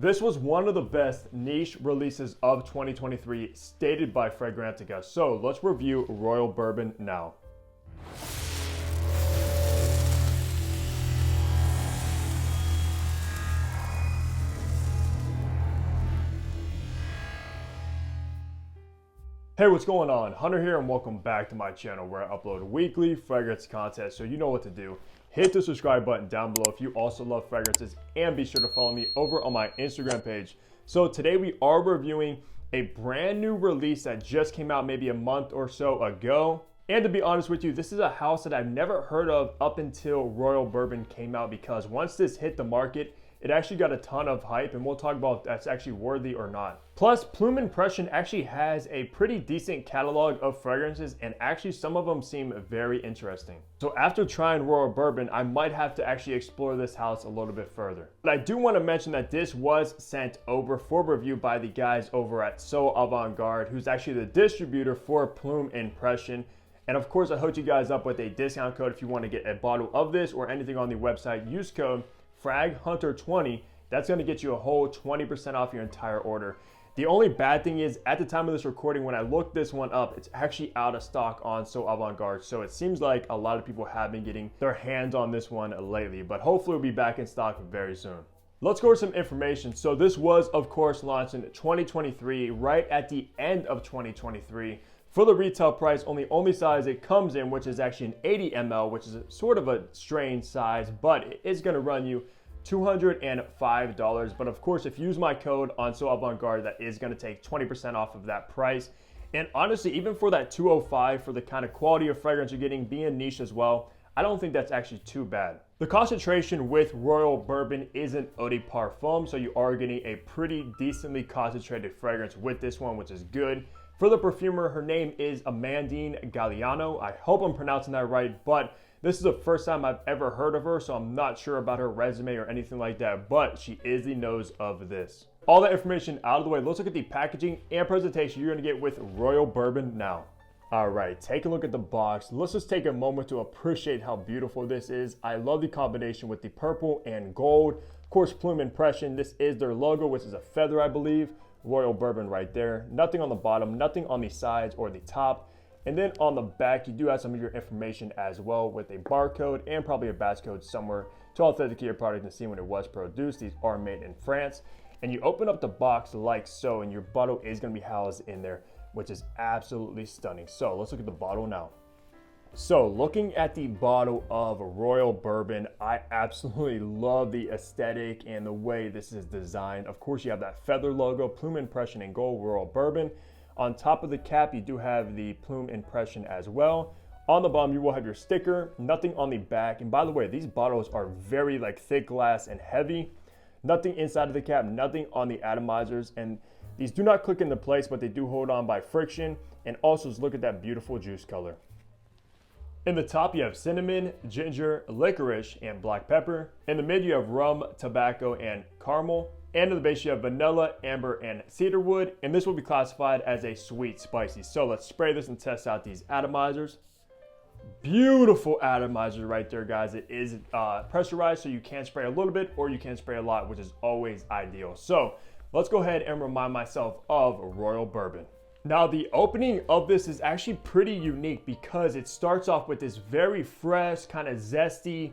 This was one of the best niche releases of 2023 stated by Fragrantica. So let's review Royal Bourbon now. Hey, what's going on? Hunter here and welcome back to my channel where I upload weekly fragrance content, so you know what to do. Hit the subscribe button down below if you also love fragrances, and be sure to follow me over on my Instagram page. So today we are reviewing a brand new release that just came out maybe a month or so ago. And to be honest with you, this is a house that I've never heard of up until Royal Bourbon came out, because once this hit the market, it actually got a ton of hype, and we'll talk about if that's actually worthy or not. Plus, Plume Impression actually has a pretty decent catalog of fragrances, and actually some of them seem very interesting. So after trying Royal Bourbon, I might have to actually explore this house a little bit further. But I do want to mention that this was sent over for review by the guys over at So Avant-Garde, who's actually the distributor for Plume Impression. And of course, I hooked you guys up with a discount code if you want to get a bottle of this or anything on the website. Use code FragHunter20. That's going to get you a whole 20% off your entire order. The only bad thing is, at the time of this recording, when I looked this one up, it's actually out of stock on So Avant-Garde. So it seems like a lot of people have been getting their hands on this one lately, but hopefully it'll be back in stock very soon. Let's go over some information. So this was, of course, launched in 2023, right at the end of 2023. For the retail price, only size it comes in, which is actually an 80 ml, which is sort of a strange size, but it is going to run you $205. But of course, if you use my code on So Avant-Garde, that is going to take 20% off of that price. And honestly, even for that $205, for the kind of quality of fragrance you're getting, being niche as well, I don't think that's actually too bad. The concentration with Royal Bourbon is an eau de parfum, so you are getting a pretty decently concentrated fragrance with this one, which is good. For the perfumer, her name is Amandine Galliano. I hope I'm pronouncing that right, but this is the first time I've ever heard of her, so I'm not sure about her resume or anything like that, but she is the nose of this. All that information out of the way, let's look at the packaging and presentation you're gonna get with Royal Bourbon now. All right, take a look at the box. Let's just take a moment to appreciate how beautiful this is. I love the combination with the purple and gold. Of course, Plume Impression, this is their logo, which is a feather, I believe. Royal Bourbon right there. Nothing on the bottom, nothing on the sides or the top. And then on the back, you do have some of your information as well with a barcode and probably a batch code somewhere to authenticate your product and see when it was produced. These are made in France. And you open up the box like so, and your bottle is going to be housed in there, which is absolutely stunning. So let's look at the bottle now. So looking at the bottle of Royal Bourbon, I absolutely love the aesthetic and the way this is designed. Of course, you have that feather logo, Plume Impression in gold, Royal Bourbon. On top of the cap, you do have the Plume Impression as well. On the bottom, you will have your sticker, nothing on the back. And by the way, these bottles are very thick glass and heavy. Nothing inside of the cap, nothing on the atomizers. And these do not click into place, but they do hold on by friction. And also, just look at that beautiful juice color. In the top, you have cinnamon, ginger, licorice, and black pepper. In the mid, you have rum, tobacco, and caramel. And in the base, you have vanilla, amber, and cedarwood. And this will be classified as a sweet spicy. So let's spray this and test out these atomizers. Beautiful atomizer right there, guys. It is pressurized, so you can spray a little bit or you can spray a lot, which is always ideal. So let's go ahead and remind myself of Royal Bourbon. Now, the opening of this is actually pretty unique because it starts off with this very fresh, kind of zesty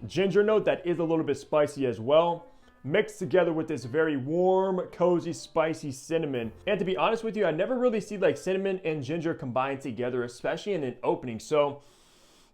ginger note that is a little bit spicy as well, mixed together with this very warm, cozy, spicy cinnamon. And to be honest with you, I never really see cinnamon and ginger combined together, especially in an opening. So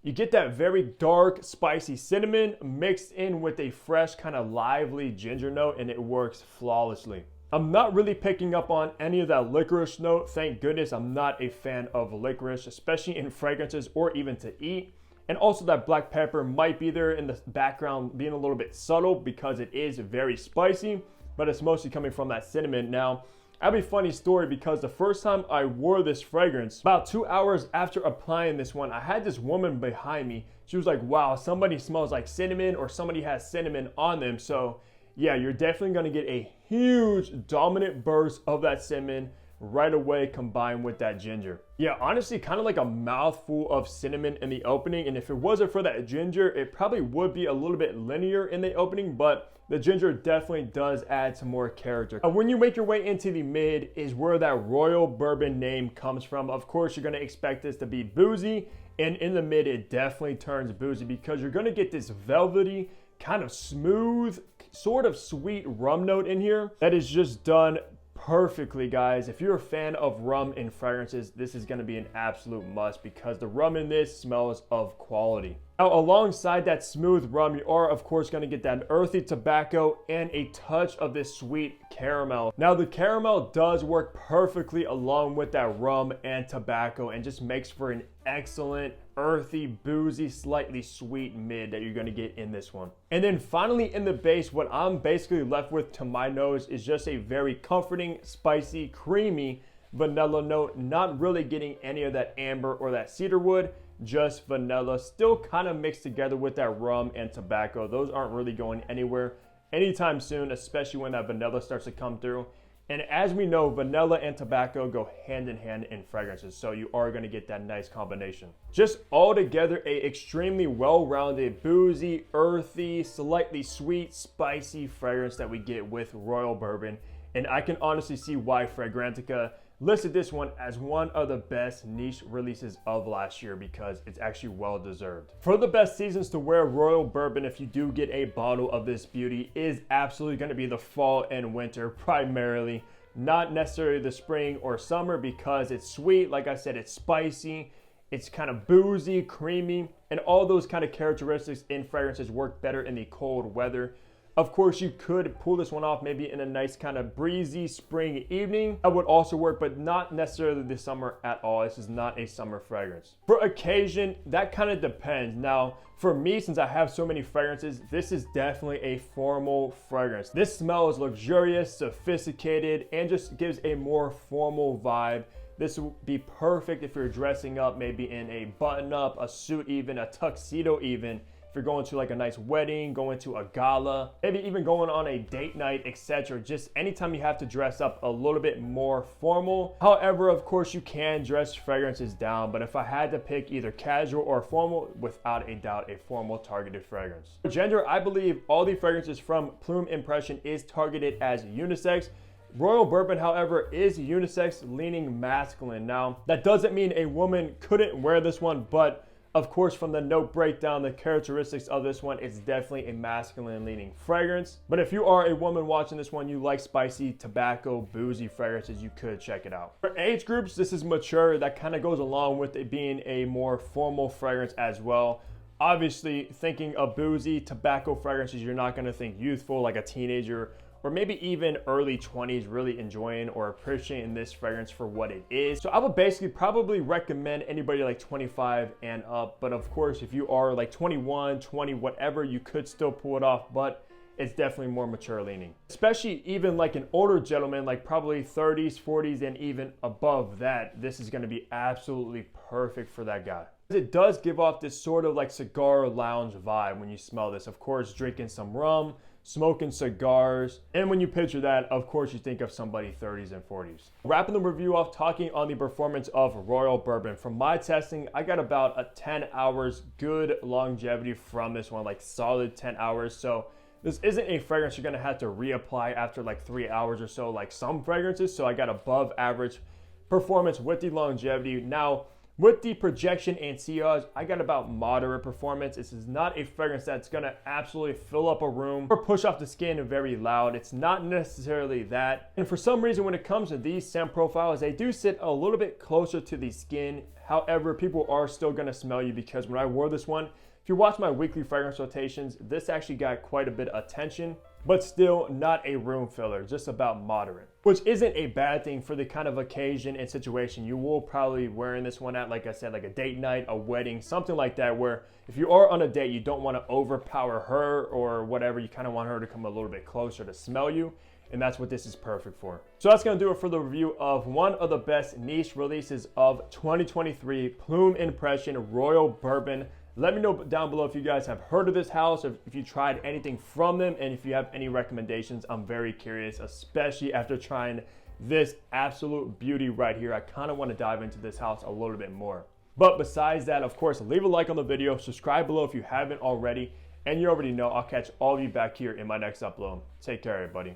you get that very dark, spicy cinnamon mixed in with a fresh, kind of lively ginger note, and it works flawlessly. I'm not really picking up on any of that licorice note. Thank goodness. I'm not a fan of licorice, especially in fragrances or even to eat. And also that black pepper might be there in the background, being a little bit subtle because it is very spicy, but it's mostly coming from that cinnamon. Now, I have a funny story because the first time I wore this fragrance, about 2 hours after applying this one, I had this woman behind me. She was like, wow, somebody smells like cinnamon, or somebody has cinnamon on them. So yeah, you're definitely gonna get a huge dominant burst of that cinnamon right away combined with that ginger. Yeah, honestly, kind of like a mouthful of cinnamon in the opening. And if it wasn't for that ginger, it probably would be a little bit linear in the opening, but the ginger definitely does add some more character. When you make your way into the mid is where that Royal Bourbon name comes from. Of course, you're going to expect this to be boozy, and in the mid, it definitely turns boozy because you're going to get this velvety, kind of smooth, sort of sweet rum note in here that is just done perfectly, guys. If you're a fan of rum and fragrances, this is going to be an absolute must because the rum in this smells of quality. Now, alongside that smooth rum, you are of course going to get that earthy tobacco and a touch of this sweet caramel. Now, the caramel does work perfectly along with that rum and tobacco and just makes for an excellent earthy, boozy, slightly sweet mid that you're going to get in this one. And then finally in the base, what I'm basically left with to my nose is just a very comforting, spicy, creamy vanilla note, not really getting any of that amber or that cedar wood, just vanilla, still kind of mixed together with that rum and tobacco. Those aren't really going anywhere anytime soon, especially when that vanilla starts to come through. And as we know, vanilla and tobacco go hand in hand in fragrances, so you are going to get that nice combination. Just altogether a extremely well-rounded, boozy, earthy, slightly sweet, spicy fragrance that we get with Royal Bourbon. And I can honestly see why Fragrantica listed this one as one of the best niche releases of last year because it's actually well deserved. For the best seasons to wear Royal Bourbon, if you do get a bottle of this beauty, is absolutely going to be the fall and winter primarily, not necessarily the spring or summer because it's sweet. Like I said, it's spicy, it's kind of boozy, creamy, and all those kind of characteristics in fragrances work better in the cold weather. Of course, you could pull this one off maybe in a nice kind of breezy spring evening. That would also work, but not necessarily this summer at all. This is not a summer fragrance. For occasion, that kind of depends. Now, for me, since I have so many fragrances, this is definitely a formal fragrance. This smell is luxurious, sophisticated, and just gives a more formal vibe. This would be perfect if you're dressing up maybe in a button-up, a suit even, a tuxedo even. If you're going to like a nice wedding, going to a gala, maybe even going on a date night, etc. Just anytime you have to dress up a little bit more formal. However, of course, you can dress fragrances down, but if I had to pick either casual or formal, without a doubt, a formal targeted fragrance. For gender, I believe all the fragrances from Plume Impression is targeted as unisex. Royal Bourbon, however, is unisex leaning masculine. Now, that doesn't mean a woman couldn't wear this one, but of course, from the note breakdown, the characteristics of this one, it's definitely a masculine leaning fragrance. But if you are a woman watching this one, you like spicy, tobacco, boozy fragrances, you could check it out. For age groups, this is mature. That kind of goes along with it being a more formal fragrance as well. Obviously, thinking of boozy, tobacco fragrances, you're not going to think youthful like a teenager, or maybe even early 20s really enjoying or appreciating this fragrance for what it is. So I would basically probably recommend anybody like 25 and up. But of course, if you are like 21, 20, whatever, you could still pull it off, but it's definitely more mature leaning. Especially even like an older gentleman, like probably 30s, 40s, and even above that, this is gonna be absolutely perfect for that guy. It does give off this sort of like cigar lounge vibe when you smell this. Of course, drinking some rum, smoking cigars, and when you picture that, of course you think of somebody 30s and 40s. Wrapping the review off, talking on the performance of Royal Bourbon. From my testing, I got about a 10 hours good longevity from this one, like solid 10 hours. So this isn't a fragrance you're gonna have to reapply after like 3 hours or so, like some fragrances. So I got above average performance with the longevity. Now, with the projection and sillage, I got about moderate performance. This is not a fragrance that's gonna absolutely fill up a room or push off the skin very loud. It's not necessarily that. And for some reason, when it comes to these scent profiles, they do sit a little bit closer to the skin. However, people are still gonna smell you because when I wore this one, if you watch my weekly fragrance rotations, this actually got quite a bit of attention, but still not a room filler, just about moderate. Which isn't a bad thing for the kind of occasion and situation you will probably be wearing this one at, like I said, like a date night, a wedding, something like that, where if you are on a date, you don't want to overpower her or whatever, you kind of want her to come a little bit closer to smell you, and that's what this is perfect for. So that's going to do it for the review of one of the best niche releases of 2023, Plume Impression Royal Bourbon. Let me know down below if you guys have heard of this house, if you tried anything from them, and if you have any recommendations. I'm very curious, especially after trying this absolute beauty right here. I kind of want to dive into this house a little bit more. But besides that, of course, leave a like on the video, subscribe below if you haven't already, And you already know I'll catch all of you back here in my next upload. Take care, everybody.